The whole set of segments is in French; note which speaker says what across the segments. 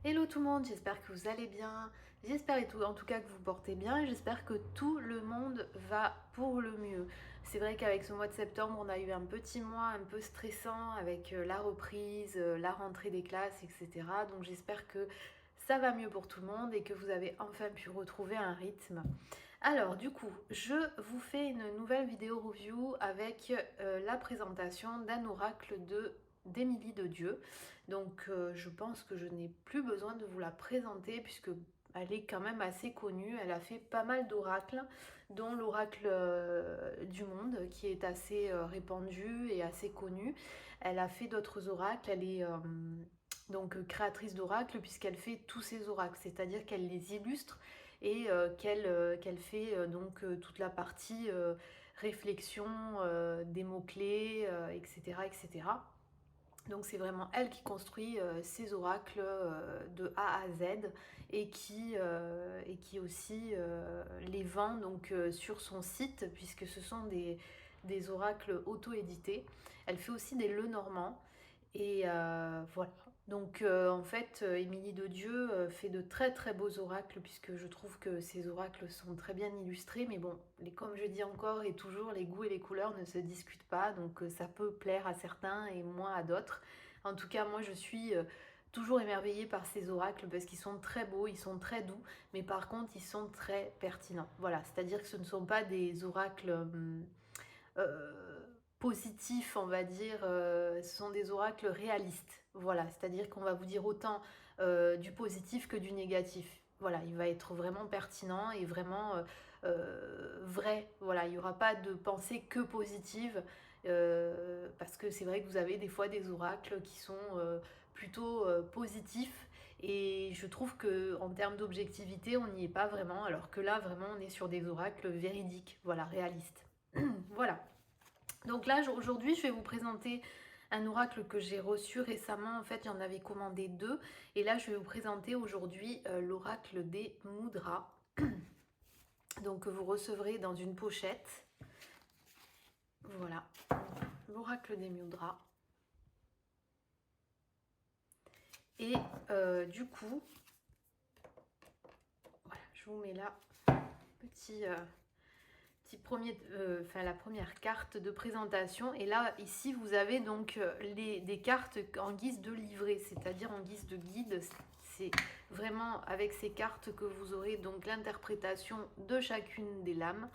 Speaker 1: Hello tout le monde, j'espère que vous allez bien, j'espère en tout cas que vous portez bien et j'espère que tout le monde va pour le mieux. C'est vrai qu'avec ce mois de septembre, on a eu un petit mois un peu stressant avec la reprise, la rentrée des classes, etc. Donc j'espère que ça va mieux pour tout le monde et que vous avez enfin pu retrouver un rythme. Alors du coup, je vous fais une nouvelle vidéo review avec la présentation d'un oracle d'Émilie de Dieu. Donc je pense que je n'ai plus besoin de vous la présenter puisque elle est quand même assez connue. Elle a fait pas mal d'oracles, dont l'oracle du monde qui est assez répandu et assez connu. Elle a fait d'autres oracles. Elle est donc créatrice d'oracles puisqu'elle fait tous ces oracles, c'est-à-dire qu'elle les illustre et qu'elle fait toute la partie réflexion des mots-clés, etc., etc. Donc c'est vraiment elle qui construit ces oracles de A à Z et qui aussi les vend sur son site puisque ce sont des oracles auto-édités. Elle fait aussi des Lenormand et voilà. Donc en fait, Émilie de Dieu fait de très très beaux oracles puisque je trouve que ces oracles sont très bien illustrés. Mais bon, comme je dis encore et toujours, les goûts et les couleurs ne se discutent pas. Donc ça peut plaire à certains et moins à d'autres. En tout cas, moi je suis toujours émerveillée par ces oracles parce qu'ils sont très beaux, ils sont très doux. Mais par contre, ils sont très pertinents. Voilà, c'est-à-dire que ce ne sont pas des oracles positifs, on va dire, ce sont des oracles réalistes. Voilà, c'est-à-dire qu'on va vous dire autant du positif que du négatif. Voilà, il va être vraiment pertinent et vraiment vrai. Voilà, il n'y aura pas de pensée que positive parce que c'est vrai que vous avez des fois des oracles qui sont plutôt positifs et je trouve que en termes d'objectivité, on n'y est pas vraiment, alors que là, vraiment, on est sur des oracles véridiques, voilà, réalistes. Voilà. Donc là, aujourd'hui, je vais vous présenter un oracle que j'ai reçu récemment. En fait, j'en avais commandé deux. Et là, je vais vous présenter aujourd'hui l'oracle des Mudras. Donc, vous recevrez dans une pochette. Voilà, l'oracle des Mudras. Et du coup, voilà, je vous mets là petit premier, la première carte de présentation. Et là, ici, vous avez donc des cartes en guise de livret, c'est-à-dire en guise de guide. C'est vraiment avec ces cartes que vous aurez donc l'interprétation de chacune des lames.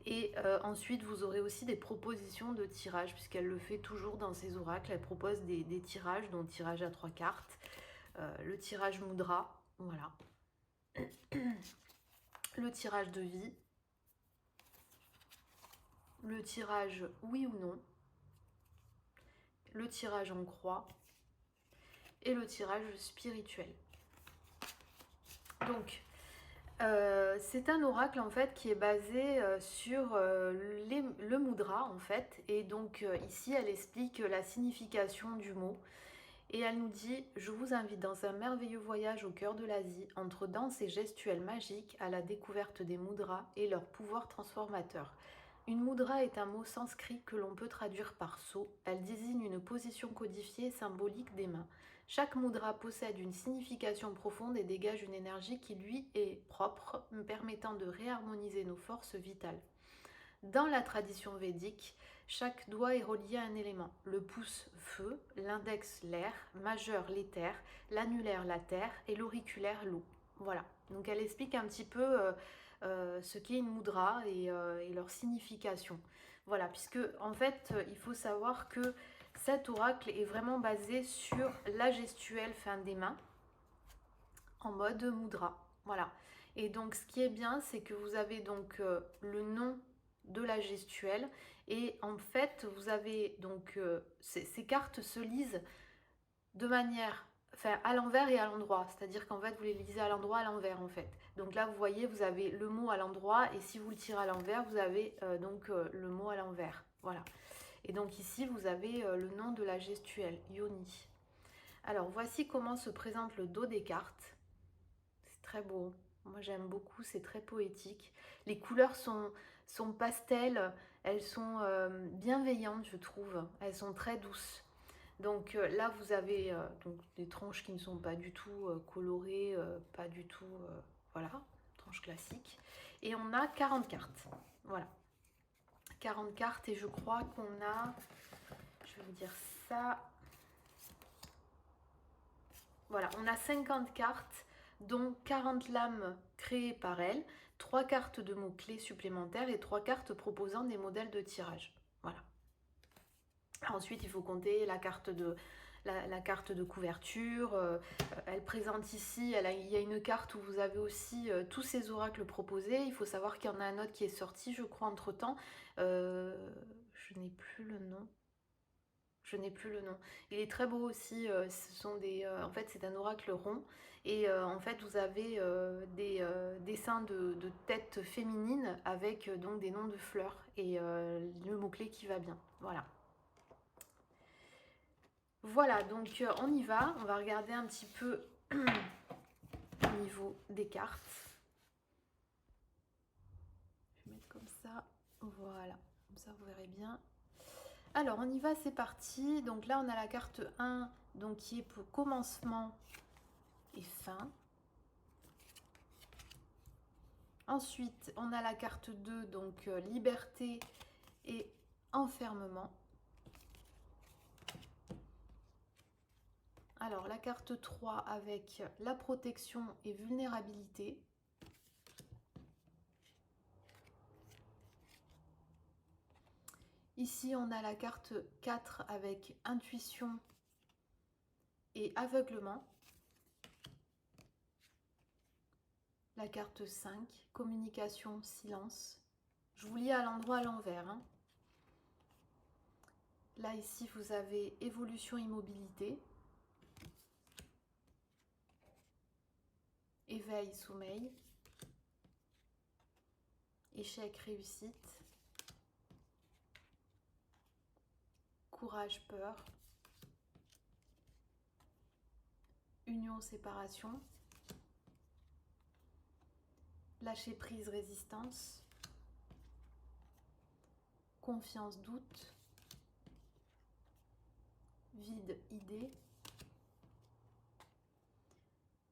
Speaker 1: Et ensuite, vous aurez aussi des propositions de tirage, puisqu'elle le fait toujours dans ses oracles. Elle propose des tirages, donc tirage à 3 cartes, le tirage Mudra, voilà, le tirage de vie, le tirage oui ou non, le tirage en croix et le tirage spirituel. Donc, c'est un oracle en fait qui est basé sur le mudra en fait. Et donc ici, elle explique la signification du mot. Et elle nous dit: je vous invite dans un merveilleux voyage au cœur de l'Asie, entre danse et gestuelle magique, à la découverte des mudras et leur pouvoir transformateur. Une mudra est un mot sanskrit que l'on peut traduire par sceau. Elle désigne une position codifiée et symbolique des mains. Chaque mudra possède une signification profonde et dégage une énergie qui lui est propre, permettant de réharmoniser nos forces vitales. Dans la tradition védique, chaque doigt est relié à un élément. Le pouce feu, l'index l'air, majeur l'éther, l'annulaire la terre et l'auriculaire l'eau. Voilà. Donc elle explique un petit peu ce qu'est une mudra et leur signification. Voilà, puisque en fait, il faut savoir que cet oracle est vraiment basé sur la gestuelle fin des mains en mode mudra. Voilà. Et donc ce qui est bien, c'est que vous avez donc le nom de la gestuelle et en fait vous avez donc ces cartes se lisent de manière à l'envers et à l'endroit, c'est-à-dire qu'en fait vous les lisez à l'endroit, à l'envers en fait. Donc là vous voyez, vous avez le mot à l'endroit et si vous le tirez à l'envers, vous avez le mot à l'envers. Voilà. Et donc ici vous avez le nom de la gestuelle, Yoni. Alors voici comment se présente le dos des cartes. C'est très beau. Moi j'aime beaucoup, c'est très poétique. Les couleurs sont pastel, elles sont bienveillantes je trouve. Elles sont très douces. Donc là, vous avez donc des tranches qui ne sont pas du tout colorées, pas du tout, voilà, tranches classiques. Et on a 40 cartes, voilà. 40 cartes et je crois qu'on a, je vais vous dire ça, voilà, on a 50 cartes, dont 40 lames créées par elle, 3 cartes de mots-clés supplémentaires et 3 cartes proposant des modèles de tirage. Voilà. Ensuite, il faut compter la carte de couverture. Elle présente ici, il y a une carte où vous avez aussi tous ces oracles proposés. Il faut savoir qu'il y en a un autre qui est sorti, je crois, entre-temps. Je n'ai plus le nom. Je n'ai plus le nom. Il est très beau aussi. Ce sont en fait, c'est un oracle rond. Et en fait, vous avez des dessins de têtes féminines avec donc des noms de fleurs et le mot-clé qui va bien. Voilà. Voilà, donc on y va. On va regarder un petit peu au niveau des cartes. Je vais mettre comme ça. Voilà, comme ça vous verrez bien. Alors, on y va, c'est parti. Donc là, on a la carte 1, donc qui est pour commencement et fin. Ensuite, on a la carte 2, donc liberté et enfermement. Alors, la carte 3 avec la protection et vulnérabilité. Ici, on a la carte 4 avec intuition et aveuglement. La carte 5, communication, silence. Je vous lis à l'endroit à l'envers. Hein. Là, ici, vous avez évolution, immobilité. Éveil, sommeil. Échec, réussite. Courage, peur. Union, séparation. Lâcher prise, résistance. Confiance, doute. Vide, idée.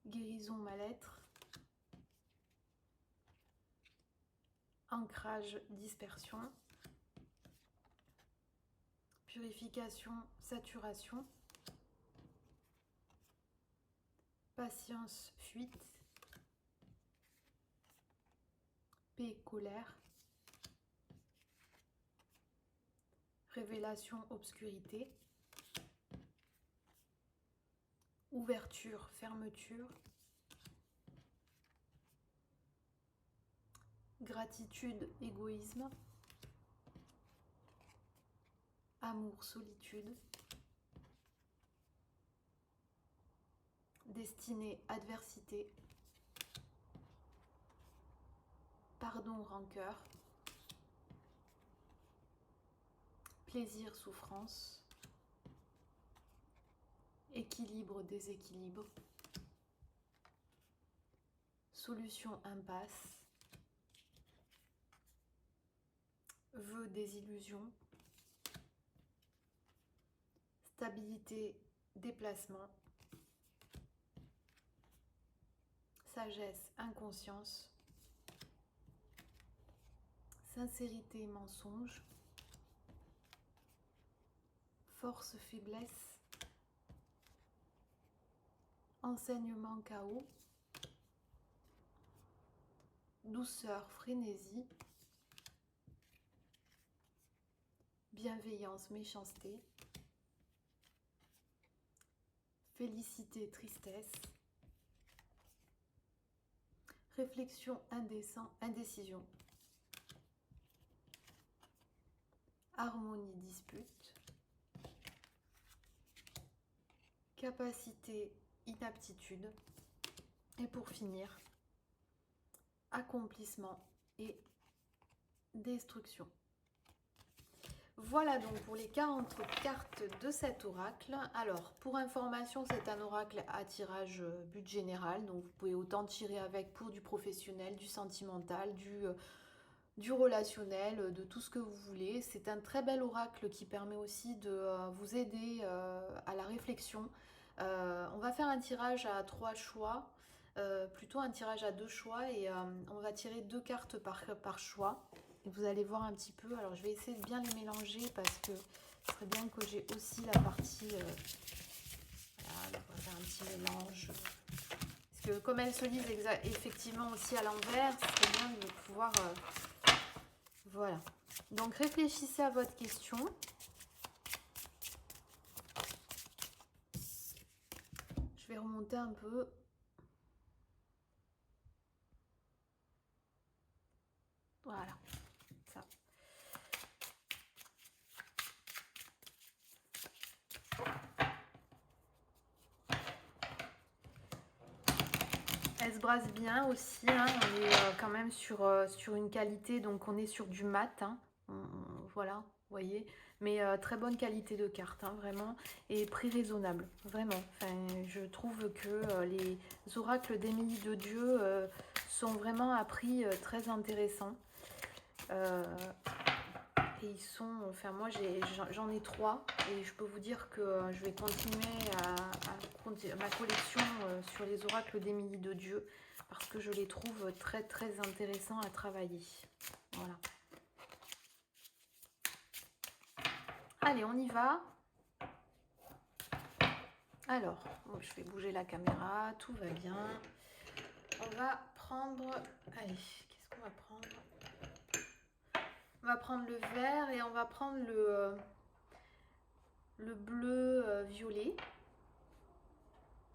Speaker 1: Guérison, mal-être. Ancrage, dispersion. Purification, saturation. Patience, fuite. Paix, colère. Révélation, obscurité. Ouverture, fermeture. Gratitude, égoïsme. Amour, solitude. Destinée, adversité. Pardon, rancœur. Plaisir, souffrance. Équilibre, déséquilibre. Solution, impasse. Vœu, désillusion. Stabilité, déplacement. Sagesse, inconscience. Sincérité, mensonge. Force, faiblesse. Enseignement, chaos. Douceur, frénésie. Bienveillance, méchanceté. Félicité, tristesse. Réflexion, indécision. Harmonie, dispute. Capacité, inaptitude. Et pour finir, accomplissement et destruction. Voilà donc pour les 40 cartes de cet oracle. Alors, pour information, c'est un oracle à tirage but général. Donc, vous pouvez autant tirer avec pour du professionnel, du sentimental, du relationnel, de tout ce que vous voulez. C'est un très bel oracle qui permet aussi de vous aider réflexion. On va faire un tirage à 3 choix, plutôt un tirage à 2 choix, et on va tirer 2 cartes par choix. Et vous allez voir un petit peu. Alors je vais essayer de bien les mélanger parce que ce serait bien que j'ai aussi la partie... voilà, on va faire un petit mélange. Parce que comme elles se lisent effectivement aussi à l'envers, ce serait bien de pouvoir... voilà. Donc réfléchissez à votre question. Je vais remonter un peu. Voilà. Ça. Elle se brasse bien aussi, hein. On est quand même sur une qualité, donc on est sur du mat, hein. Voilà, vous voyez, mais très bonne qualité de carte, hein, vraiment, et prix raisonnable, vraiment. Enfin, je trouve que les oracles d'Émilie de Dieu sont vraiment à prix très intéressant. Et ils sont, enfin moi j'en ai 3 et je peux vous dire que je vais continuer ma collection sur les oracles d'Émilie de Dieu parce que je les trouve très très intéressants à travailler. Voilà. Allez, on y va. Alors, je vais bouger la caméra, tout va bien. On va prendre... Allez, qu'est-ce qu'on va prendre? On va prendre le vert et on va prendre le bleu violet.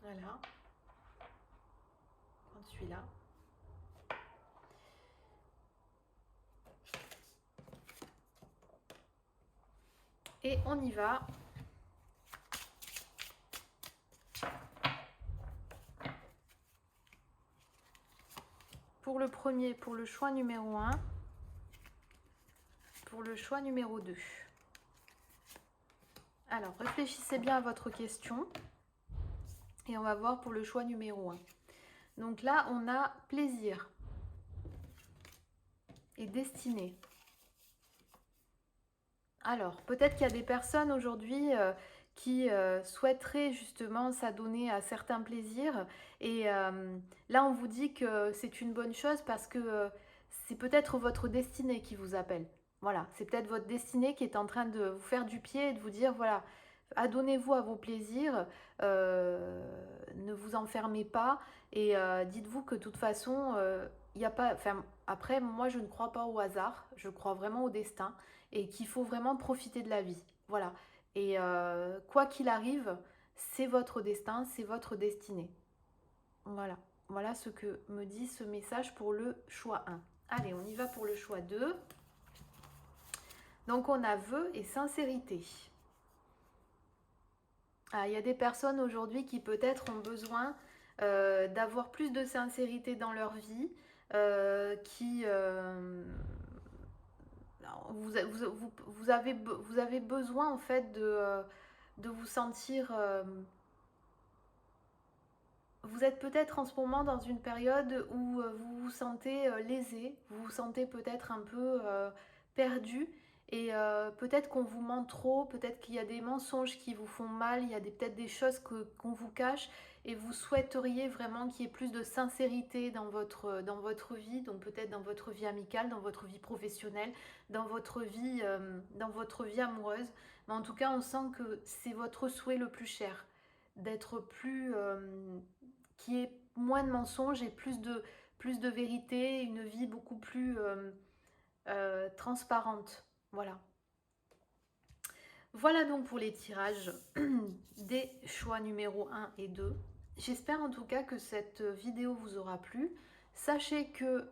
Speaker 1: Voilà. On prend celui-là. Et on y va. Pour le premier, pour le choix numéro 1. Pour le choix numéro 2. Alors, réfléchissez bien à votre question. Et on va voir pour le choix numéro 1. Donc là, on a plaisir et destinée. Alors, peut-être qu'il y a des personnes aujourd'hui qui souhaiteraient justement s'adonner à certains plaisirs. Et là, on vous dit que c'est une bonne chose parce que c'est peut-être votre destinée qui vous appelle. Voilà, c'est peut-être votre destinée qui est en train de vous faire du pied et de vous dire, voilà, adonnez-vous à vos plaisirs, ne vous enfermez pas et dites-vous que de toute façon, il n'y a pas... Enfin, après, moi, je ne crois pas au hasard, je crois vraiment au destin et qu'il faut vraiment profiter de la vie. Voilà. Et quoi qu'il arrive, c'est votre destin, c'est votre destinée. Voilà. Voilà ce que me dit ce message pour le choix 1. Allez, on y va pour le choix 2. Donc, on a vœu et sincérité. Ah, il y a des personnes aujourd'hui qui peut-être ont besoin d'avoir plus de sincérité dans leur vie, vous avez besoin en fait de vous sentir... vous êtes peut-être en ce moment dans une période où vous vous sentez lésé, vous vous sentez peut-être un peu perdu et peut-être qu'on vous ment trop, peut-être qu'il y a des mensonges qui vous font mal, il y a peut-être des choses qu'on vous cache et vous souhaiteriez vraiment qu'il y ait plus de sincérité dans votre vie, donc peut-être dans votre vie amicale, dans votre vie professionnelle, dans votre vie amoureuse. Mais en tout cas, on sent que c'est votre souhait le plus cher, d'être plus... qui est moins de mensonges et plus de vérité, une vie beaucoup plus transparente. Voilà. Voilà donc pour les tirages des choix numéro 1 et 2. J'espère en tout cas que cette vidéo vous aura plu. Sachez que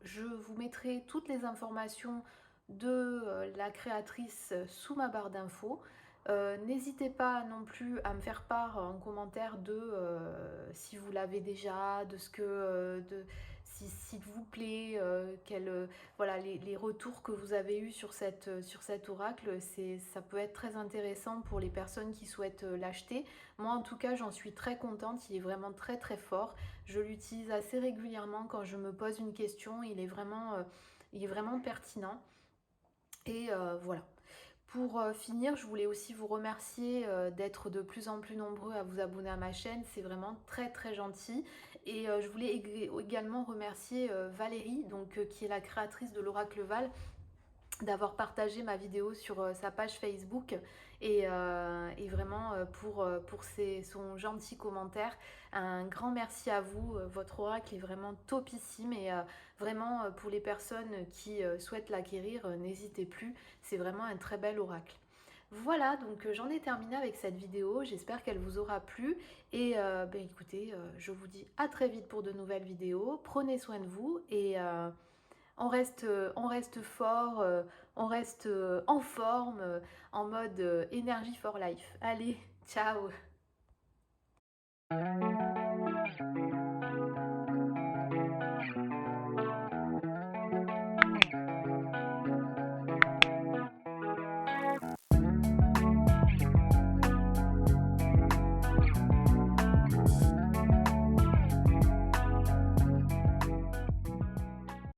Speaker 1: je vous mettrai toutes les informations de la créatrice sous ma barre d'infos. N'hésitez pas non plus à me faire part en commentaire de si vous l'avez déjà, de ce que s'il vous plaît, voilà, les retours que vous avez eus sur cet oracle, ça peut être très intéressant pour les personnes qui souhaitent l'acheter. Moi en tout cas j'en suis très contente, il est vraiment très très fort. Je l'utilise assez régulièrement quand je me pose une question, il est vraiment pertinent. Et voilà. Pour finir, je voulais aussi vous remercier d'être de plus en plus nombreux à vous abonner à ma chaîne, c'est vraiment très très gentil. Et je voulais également remercier Valérie, donc, qui est la créatrice de l'Oracle Val, d'avoir partagé ma vidéo sur sa page Facebook et vraiment pour son gentil commentaire. Un grand merci à vous, votre oracle est vraiment topissime et vraiment pour les personnes qui souhaitent l'acquérir, n'hésitez plus, c'est vraiment un très bel oracle. Voilà, donc j'en ai terminé avec cette vidéo, j'espère qu'elle vous aura plu et ben, écoutez, je vous dis à très vite pour de nouvelles vidéos, prenez soin de vous et on reste fort, on reste en forme, en mode Energy for Life. Allez, ciao!